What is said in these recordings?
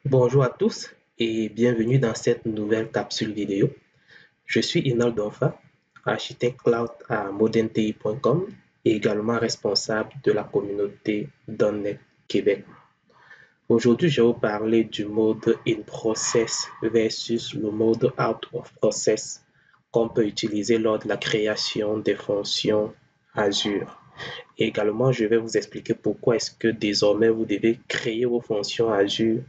Bonjour à tous et bienvenue dans cette nouvelle capsule vidéo. Je suis Inal Donfa, architecte cloud à modernti.com et également responsable de la communauté .NET Québec. Aujourd'hui, je vais vous parler du mode in process versus le mode out of process qu'on peut utiliser lors de la création des fonctions Azure. Et également, je vais vous expliquer pourquoi est-ce que désormais vous devez créer vos fonctions Azure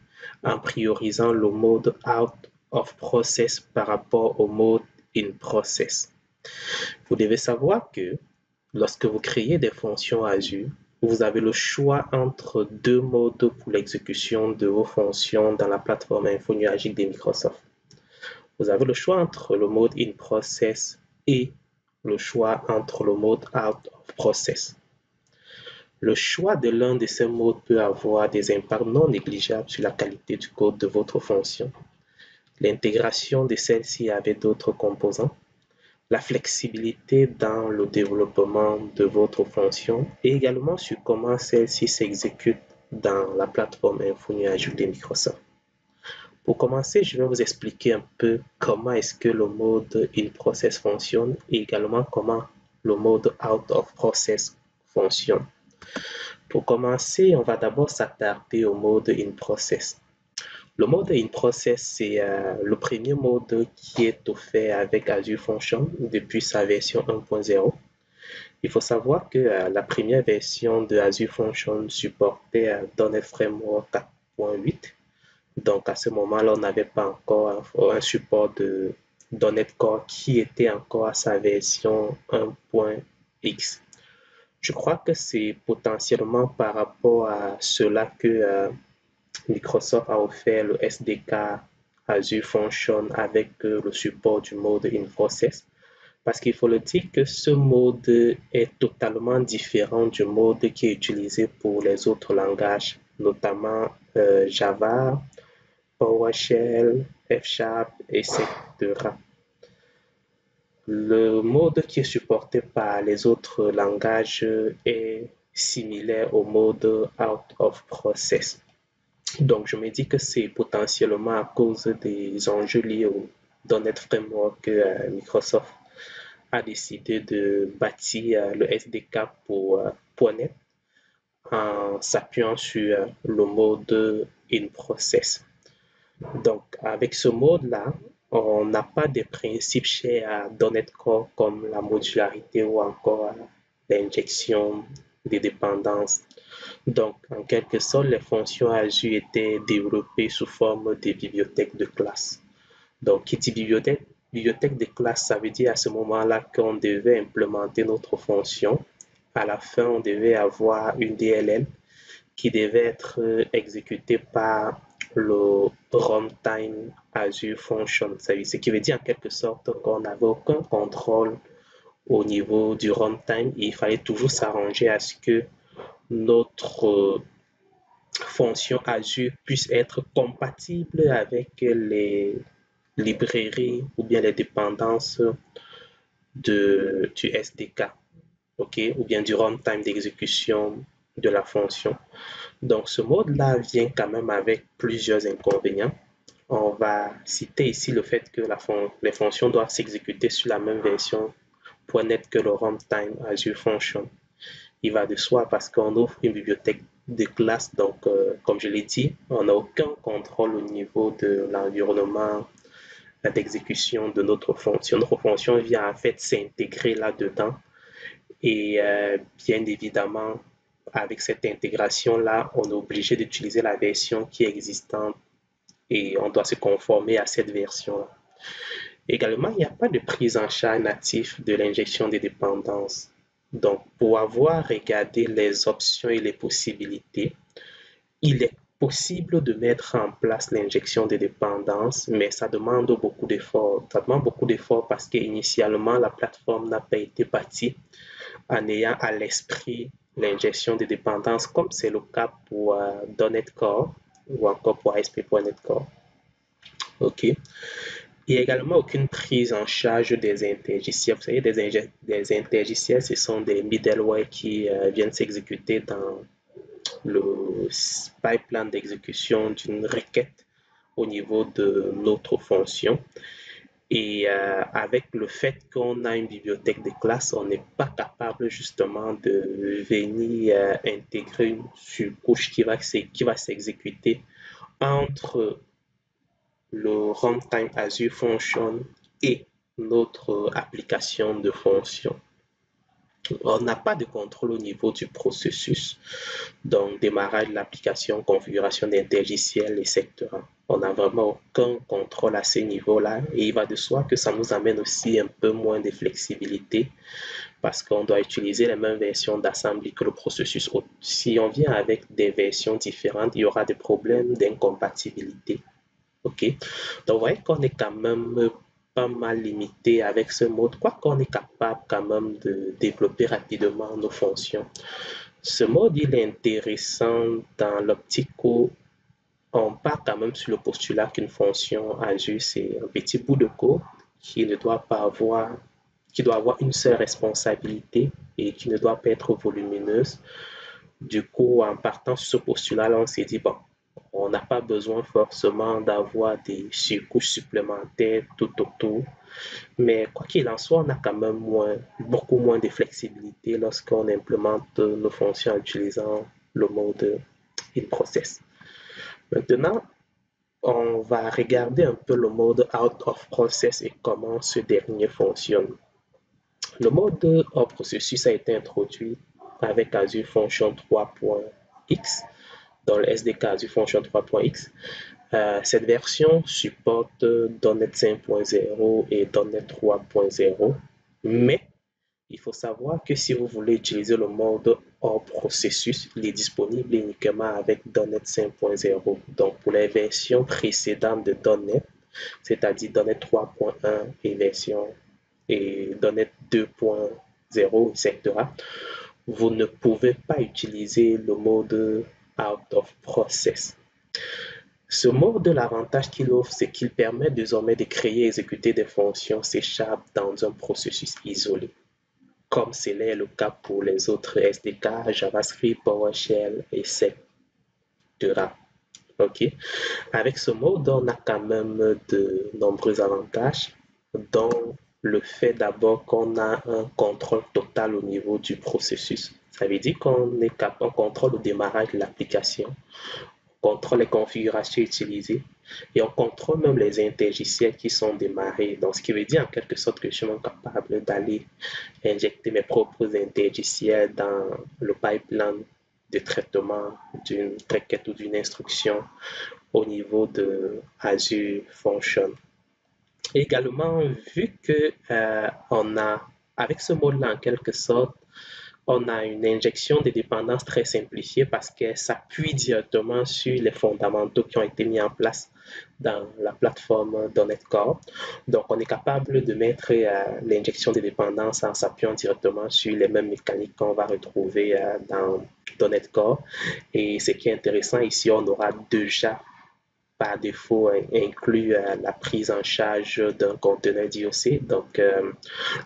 en priorisant le mode out of process par rapport au mode in process. Vous devez savoir que lorsque vous créez des fonctions Azure, vous avez le choix entre deux modes pour l'exécution de vos fonctions dans la plateforme infonuagique de Microsoft. Vous avez le choix entre le mode in process et le choix entre le mode out of process. Le choix de l'un de ces modes peut avoir des impacts non négligeables sur la qualité du code de votre fonction, l'intégration de celle-ci avec d'autres composants, la flexibilité dans le développement de votre fonction et également sur comment celle-ci s'exécute dans la plateforme infonuagique de Microsoft. Pour commencer, je vais vous expliquer un peu comment est-ce que le mode in process fonctionne et également comment le mode out of process fonctionne. Pour commencer, on va d'abord s'attarder au mode in process. Le mode in process, c'est le premier mode qui est offert avec Azure Functions depuis sa version 1.0. Il faut savoir que la première version de Azure Functions supportait .NET Framework 4.8. Donc à ce moment-là, on n'avait pas encore un support de .NET Core qui était encore à sa version 1.x. Je crois que c'est potentiellement par rapport à cela que Microsoft a offert le SDK Azure Function avec le support du mode in process. Parce qu'il faut le dire que ce mode est totalement différent du mode qui est utilisé pour les autres langages, notamment Java, PowerShell, F#, etc. Le mode qui est supporté par les autres langages est similaire au mode out of process. Donc, je me dis que c'est potentiellement à cause des enjeux liés au .NET Framework que Microsoft a décidé de bâtir le SDK pour .NET en s'appuyant sur le mode in process. Donc, avec ce mode-là, on n'a pas de principes chers à .NET Core comme la modularité ou encore l'injection des dépendances. Donc, en quelque sorte, les fonctions Azure étaient développées sous forme de bibliothèques de classe. Donc, qui dit bibliothèque de classe, ça veut dire à ce moment-là qu'on devait implémenter notre fonction. À la fin, on devait avoir une DLL qui devait être exécutée par le runtime Azure Function Service, ce qui veut dire en quelque sorte qu'on n'avait aucun contrôle au niveau du runtime et il fallait toujours s'arranger à ce que notre fonction Azure puisse être compatible avec les librairies ou bien les dépendances du SDK, okay, ou bien du runtime d'exécution de la fonction. Donc ce mode-là vient quand même avec plusieurs inconvénients. On va citer ici le fait que les fonctions doivent s'exécuter sur la même version .NET que le runtime Azure Function. Il va de soi parce qu'on offre une bibliothèque de classe, donc comme je l'ai dit, on n'a aucun contrôle au niveau de l'environnement d'exécution de notre fonction. Notre fonction vient en fait s'intégrer là-dedans et bien évidemment, avec cette intégration-là, on est obligé d'utiliser la version qui est existante et on doit se conformer à cette version-là. Également, il n'y a pas de prise en charge native de l'injection des dépendances. Donc, pour avoir regardé les options et les possibilités, il est possible de mettre en place l'injection des dépendances, mais ça demande beaucoup d'efforts. Ça demande beaucoup d'efforts parce qu'initialement, la plateforme n'a pas été bâtie en ayant à l'esprit l'injection des dépendances, comme c'est le cas pour .NET Core ou encore pour ASP.NET Core. OK. Il n'y a également aucune prise en charge des intergiciels. Vous savez, des intergiciels, ce sont des middleware qui viennent s'exécuter dans le pipeline d'exécution d'une requête au niveau de notre fonction. Et avec le fait qu'on a une bibliothèque de classe, on n'est pas capable justement de venir intégrer une surcouche qui va s'exécuter entre le runtime Azure Function et notre application de fonction. On n'a pas de contrôle au niveau du processus, donc démarrage de l'application, configuration d'interlogiciels, etc. On n'a vraiment aucun contrôle à ce niveau-là et il va de soi que ça nous amène aussi un peu moins de flexibilité parce qu'on doit utiliser les mêmes versions d'assembly que le processus. Si on vient avec des versions différentes, il y aura des problèmes d'incompatibilité. OK? Donc, vous voyez qu'on est quand même pas mal limité avec ce mode, quoiqu'on est capable quand même de développer rapidement nos fonctions. Ce mode, il est intéressant dans l'optique où on part quand même sur le postulat qu'une fonction Azure, c'est un petit bout de code qui ne doit pas avoir, qui doit avoir une seule responsabilité et qui ne doit pas être volumineuse. Du coup, en partant sur ce postulat-là, on s'est dit, bon, on n'a pas besoin forcément d'avoir des surcouches supplémentaires tout autour. Mais quoi qu'il en soit, on a quand même beaucoup moins de flexibilité lorsqu'on implémente nos fonctions en utilisant le mode in-process. Maintenant, on va regarder un peu le mode out of process et comment ce dernier fonctionne. Le mode hors processus a été introduit avec Azure Function 3.x dans le SDK Azure Function 3.x. Cette version supporte .NET 5.0 et .NET 3.0, mais il faut savoir que si vous voulez utiliser le mode hors processus, il est disponible uniquement avec .NET 5.0. Donc pour les versions précédentes de .NET, c'est-à-dire .NET 3.1 et .NET 2.0, etc., vous ne pouvez pas utiliser le mode out of process. Ce mode, l'avantage qu'il offre, c'est qu'il permet désormais de créer et exécuter des fonctions C# dans un processus isolé, comme c'est le cas pour les autres SDK, JavaScript, PowerShell, etc. OK. Avec ce mode, on a quand même de nombreux avantages, dont le fait d'abord qu'on a un contrôle total au niveau du processus. Ça veut dire qu'on contrôle le démarrage de l'application, on contrôle les configurations utilisées et on contrôle même les interlogiciels qui sont démarrés. Donc, ce qui veut dire en quelque sorte que je suis même capable d'aller injecter mes propres interlogiciels dans le pipeline de traitement d'une requête ou d'une instruction au niveau de Azure Function. Également, vu que on a, avec ce mode-là en quelque sorte, on a une injection de dépendance très simplifiée parce qu'elle s'appuie directement sur les fondamentaux qui ont été mis en place dans la plateforme .NET Core. Donc, on est capable de mettre l'injection de dépendance en s'appuyant directement sur les mêmes mécaniques qu'on va retrouver dans .NET Core. Et ce qui est intéressant ici, on aura déjà par défaut inclut la prise en charge d'un conteneur DOC. Donc,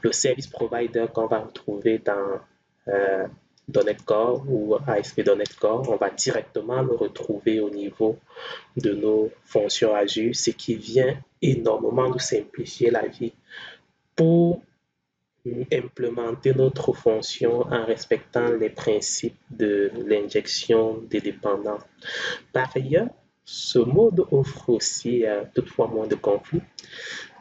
le service provider qu'on va retrouver dans .NET Core ou ASP.NET Core, on va directement le retrouver au niveau de nos fonctions Azure, ce qui vient énormément nous simplifier la vie pour implémenter notre fonction en respectant les principes de l'injection des dépendants. Par ailleurs, ce mode offre aussi toutefois moins de conflits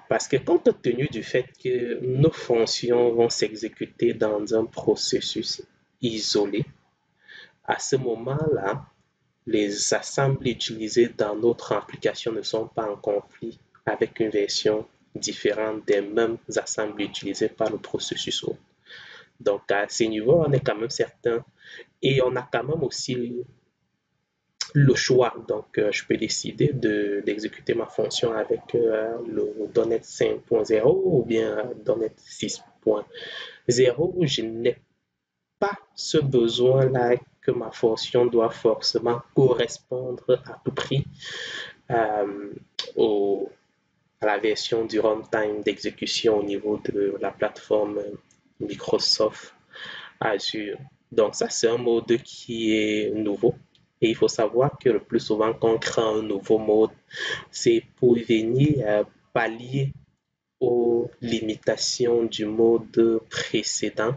parce que compte tenu du fait que nos fonctions vont s'exécuter dans un processus isolé, à ce moment-là, les assemblées utilisées dans notre application ne sont pas en conflit avec une version différente des mêmes assemblées utilisées par le processus hôte. Donc à ce niveau, on est quand même certain et on a quand même aussi le choix. Donc, je peux décider d'exécuter ma fonction avec le .NET 5.0 ou bien .NET 6.0. Je n'ai pas ce besoin-là que ma fonction doit forcément correspondre à tout prix euh, à la version du runtime d'exécution au niveau de la plateforme Microsoft Azure. Donc ça, c'est un mode qui est nouveau Et il faut savoir que le plus souvent, quand on crée un nouveau mode, c'est pour venir pallier aux limitations du mode précédent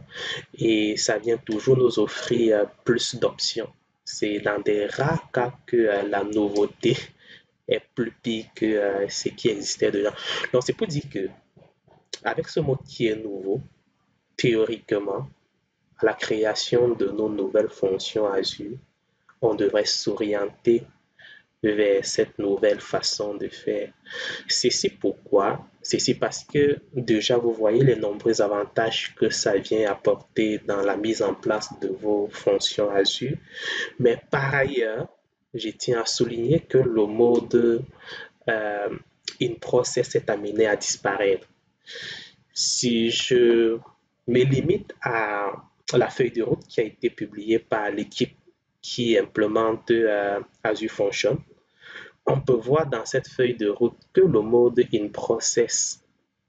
et ça vient toujours nous offrir plus d'options. C'est dans des rares cas que la nouveauté est plus pire que ce qui existait déjà. Donc c'est pour dire que avec ce mode qui est nouveau, théoriquement, à la création de nos nouvelles fonctions Azure, on devrait s'orienter vers cette nouvelle façon de faire. Ceci pourquoi? Ceci parce que déjà vous voyez les nombreux avantages que ça vient apporter dans la mise en place de vos fonctions Azure. Mais par ailleurs, je tiens à souligner que le mode euh, in process est amené à disparaître. Si je me limite à la feuille de route qui a été publiée par l'équipe qui implémente Azure Function, on peut voir dans cette feuille de route que le mode in process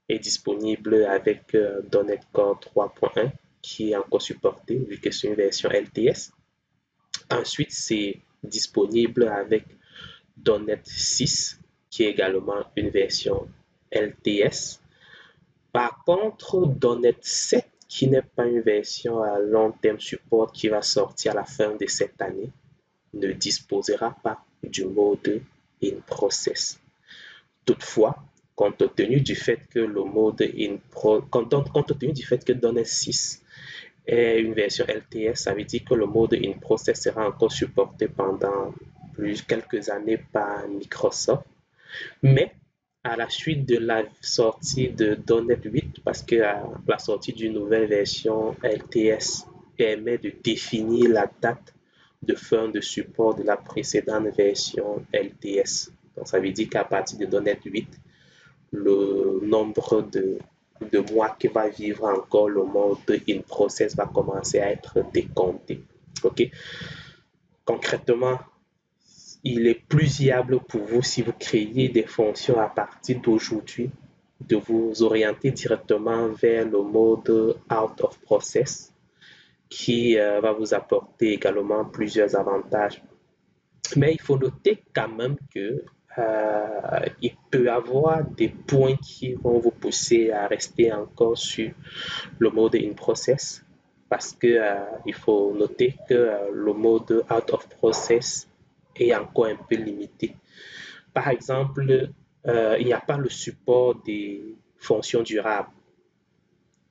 est disponible avec .NET Core 3.1 qui est encore supporté vu que c'est une version LTS. Ensuite, c'est disponible avec .NET 6 qui est également une version LTS. Par contre, .NET 7 qui n'est pas une version à long terme support qui va sortir à la fin de cette année ne disposera pas du mode in process. Toutefois, compte tenu du fait que le mode compte tenu du fait que .NET 6 est une version LTS, ça veut dire que le mode in process sera encore supporté pendant quelques années par Microsoft. Mais à la suite de la sortie de .NET 8, parce que la sortie d'une nouvelle version LTS permet de définir la date de fin de support de la précédente version LTS. Donc, ça veut dire qu'à partir de .NET 8, le nombre de mois que va vivre encore le mode in process va commencer à être décompté. OK? Concrètement, il est plus viable pour vous si vous créez des fonctions à partir d'aujourd'hui de vous orienter directement vers le mode out of process qui va vous apporter également plusieurs avantages. Mais il faut noter quand même que il peut y avoir des points qui vont vous pousser à rester encore sur le mode in process parce que il faut noter que le mode out of process est encore un peu limité. Par exemple, il n'y a pas le support des fonctions durables.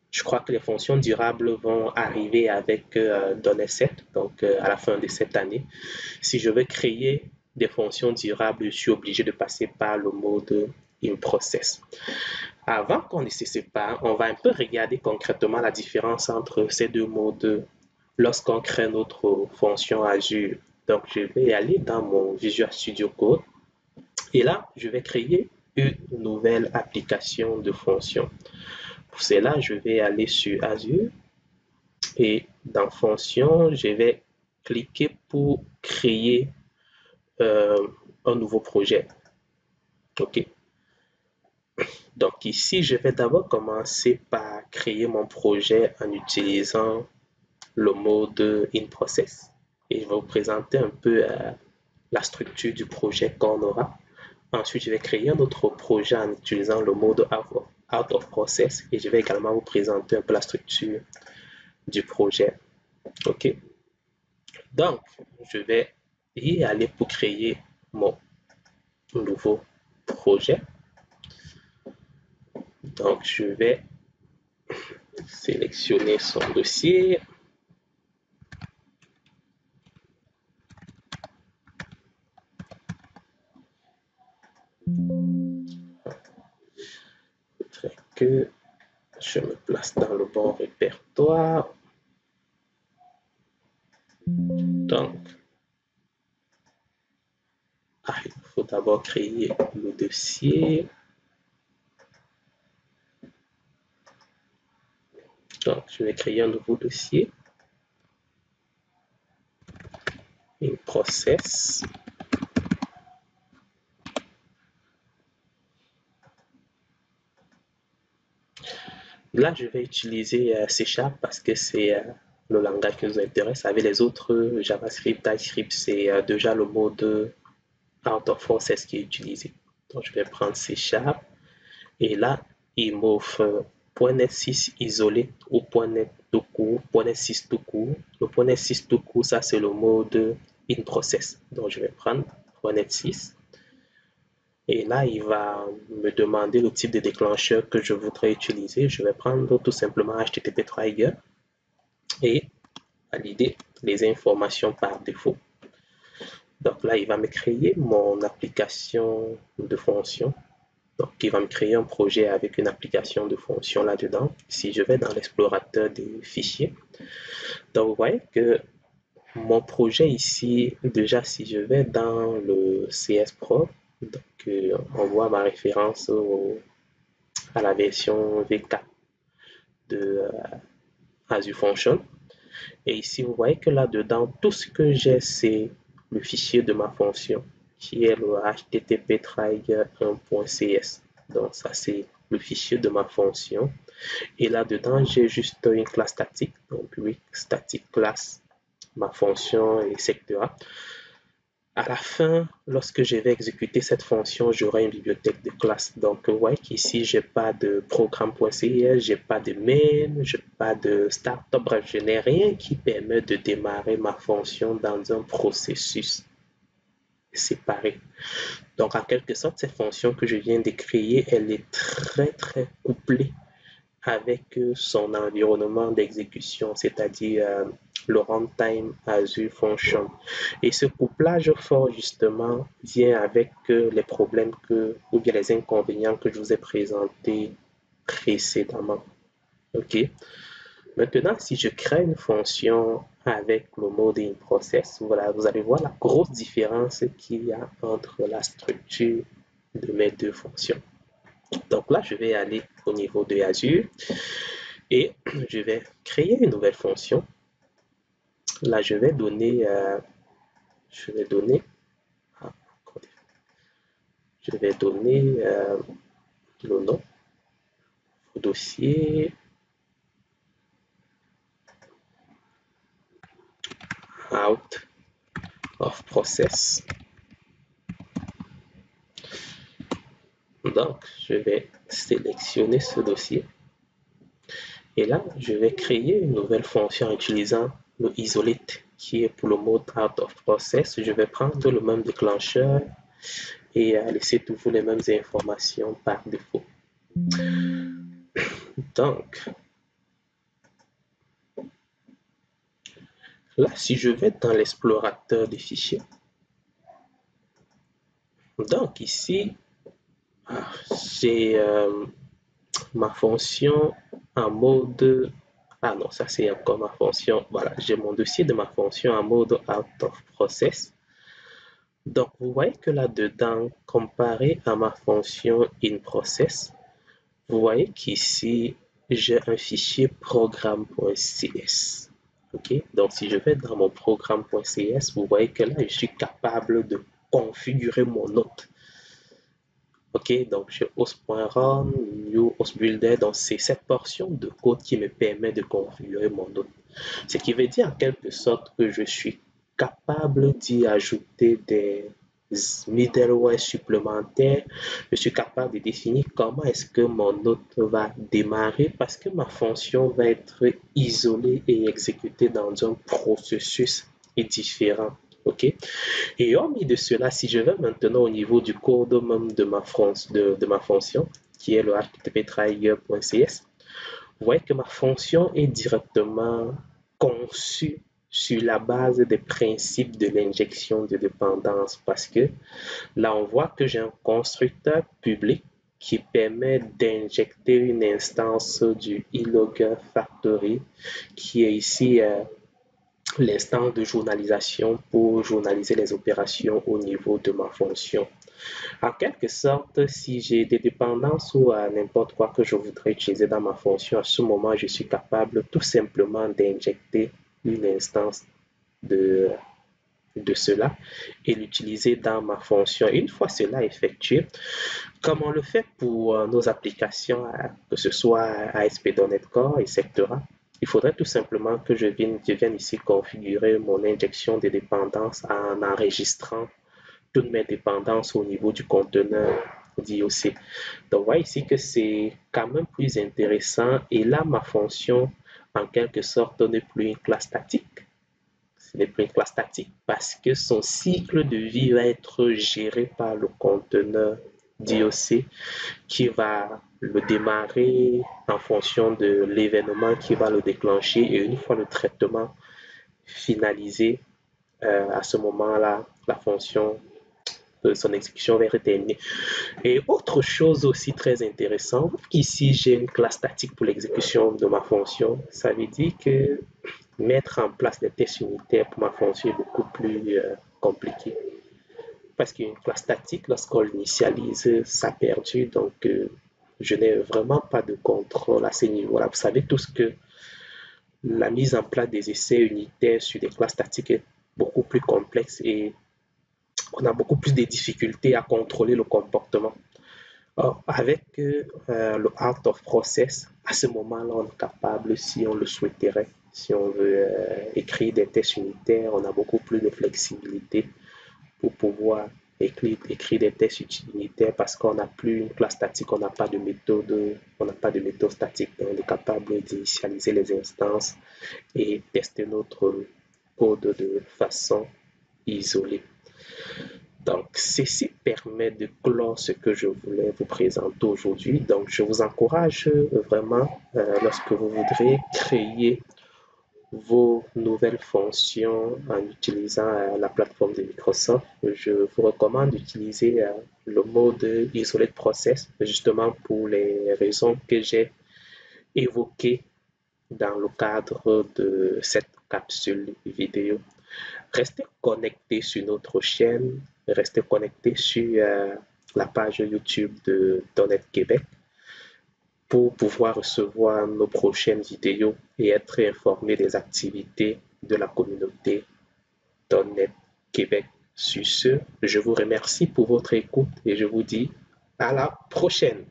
Je crois que les fonctions durables vont arriver avec .NET 7, donc à la fin de cette année. Si je veux créer des fonctions durables, je suis obligé de passer par le mode in process. Avant qu'on ne se sépare, on va un peu regarder concrètement la différence entre ces deux modes lorsqu'on crée notre fonction Azure. Donc, je vais aller dans mon Visual Studio Code et là, je vais créer une nouvelle application de fonction. Pour cela, je vais aller sur Azure et dans fonction, je vais cliquer pour créer un nouveau projet. OK. Donc ici, je vais d'abord commencer par créer mon projet en utilisant le mode in process et je vais vous présenter un peu la structure du projet qu'on aura. Ensuite, je vais créer un autre projet en utilisant le mode out of process et je vais également vous présenter un peu la structure du projet. OK. Donc, je vais y aller pour créer mon nouveau projet. Donc, je vais sélectionner son dossier. Il faudrait que je me place dans le bon répertoire. Donc, il faut d'abord créer le dossier. Donc, je vais créer un nouveau dossier. In process. Là, je vais utiliser C# parce que c'est le langage qui nous intéresse. Avec les autres, JavaScript, TypeScript, c'est déjà le mode out of process qui est utilisé. Donc, je vais prendre C#. Et là, il m'offre .NET 6 isolé ou .NET tout court, .NET 6 tout court. Le .NET 6 tout court, ça c'est le mode in process. Donc, je vais prendre .NET 6. Et là, il va me demander le type de déclencheur que je voudrais utiliser. Je vais prendre tout simplement HTTP Trigger et valider les informations par défaut. Donc là, il va me créer mon application de fonction. Donc, il va me créer un projet avec une application de fonction là-dedans. Si je vais dans l'explorateur des fichiers, donc vous voyez que mon projet ici, déjà si je vais dans le CS Pro, donc on voit ma référence à la version V4 de Azure Function. Et ici, vous voyez que là-dedans, tout ce que j'ai, c'est le fichier de ma fonction, qui est le http trigger 1.cs. Donc, ça, c'est le fichier de ma fonction. Et là-dedans, j'ai juste une classe statique, donc oui, static class, ma fonction, etc. À la fin, lorsque je vais exécuter cette fonction, j'aurai une bibliothèque de classe. Donc, vous voyez qu'ici, je n'ai pas de programme.cs, je n'ai pas de main, je n'ai pas de startup, bref, je n'ai rien qui permet de démarrer ma fonction dans un processus séparé. Donc, en quelque sorte, cette fonction que je viens de créer, elle est très, très couplée avec son environnement d'exécution, c'est-à-dire le runtime Azure Function. Et ce couplage fort, justement, vient avec les problèmes ou bien les inconvénients que je vous ai présentés précédemment. OK. Maintenant, si je crée une fonction avec le mode InProcess, voilà, vous allez voir la grosse différence qu'il y a entre la structure de mes deux fonctions. Donc là, je vais aller au niveau de Azure et je vais créer une nouvelle fonction. Là, je vais donner le nom au dossier out of process. Donc, je vais sélectionner ce dossier. Et là, je vais créer une nouvelle fonction en utilisant le isolate qui est pour le mode out of process. Je vais prendre le même déclencheur et laisser toujours les mêmes informations par défaut. Donc, là, si je vais dans l'explorateur des fichiers, donc ici, j'ai ma fonction en mode... Ah non, ça c'est encore ma fonction. Voilà, j'ai mon dossier de ma fonction en mode out of process. Donc, vous voyez que là-dedans, comparé à ma fonction in process, vous voyez qu'ici, j'ai un fichier programme.cs. OK? Donc, si je vais dans mon programme.cs, vous voyez que là, je suis capable de configurer mon hôte. OK? Donc, j'ai host.run, new host builder. Donc, c'est cette portion de code qui me permet de configurer mon hôte. Ce qui veut dire en quelque sorte que je suis capable d'y ajouter des middleware supplémentaires. Je suis capable de définir comment est-ce que mon hôte va démarrer parce que ma fonction va être isolée et exécutée dans un processus différent. OK? Et hormis de cela, si je vais maintenant au niveau du code même de ma fonction, qui est le http trigger.cs, vous voyez que ma fonction est directement conçue sur la base des principes de l'injection de dépendance parce que là, on voit que j'ai un constructeur public qui permet d'injecter une instance du eLogger Factory qui est ici l'instance de journalisation pour journaliser les opérations au niveau de ma fonction. En quelque sorte, si j'ai des dépendances ou n'importe quoi que je voudrais utiliser dans ma fonction, à ce moment, je suis capable tout simplement d'injecter une instance de cela et l'utiliser dans ma fonction. Une fois cela effectué, comme on le fait pour nos applications, que ce soit ASP.NET Core, etc., il faudrait tout simplement que je vienne ici configurer mon injection de dépendances en enregistrant toutes mes dépendances au niveau du conteneur d'IOC. Donc, voyez ici que c'est quand même plus intéressant. Et là, ma fonction, en quelque sorte, n'est plus une classe statique. Ce n'est plus une classe statique parce que son cycle de vie va être géré par le conteneur d'IOC qui va le démarrer en fonction de l'événement qui va le déclencher. Et une fois le traitement finalisé, à ce moment-là, la fonction son exécution va être terminée. Et autre chose aussi très intéressante, ici j'ai une classe statique pour l'exécution de ma fonction. Ça veut dire que mettre en place des tests unitaires pour ma fonction est beaucoup plus compliqué. Parce qu'une classe statique, lorsqu'on l'initialise, ça perdure. Donc, je n'ai vraiment pas de contrôle à ce niveau-là. Vous savez tous que la mise en place des essais unitaires sur des classes statiques est beaucoup plus complexe et on a beaucoup plus de difficultés à contrôler le comportement. Or, avec le out of process, à ce moment-là, on est capable, si on le souhaiterait, si on veut écrire des tests unitaires, on a beaucoup plus de flexibilité pour pouvoir écrire des tests unitaires parce qu'on n'a plus une classe statique, on n'a pas de méthode statique. Donc on est capable d'initialiser les instances et tester notre code de façon isolée. Donc, ceci permet de clore ce que je voulais vous présenter aujourd'hui. Donc, je vous encourage vraiment, lorsque vous voudrez créer vos nouvelles fonctions en utilisant la plateforme de Microsoft, je vous recommande d'utiliser le mode Isolate Process, justement pour les raisons que j'ai évoquées dans le cadre de cette capsule vidéo. Restez connectés sur notre chaîne, restez connectés sur la page YouTube de .NET Québec pour pouvoir recevoir nos prochaines vidéos et être informé des activités de la communauté .NET Québec. Sur ce, je vous remercie pour votre écoute et je vous dis à la prochaine.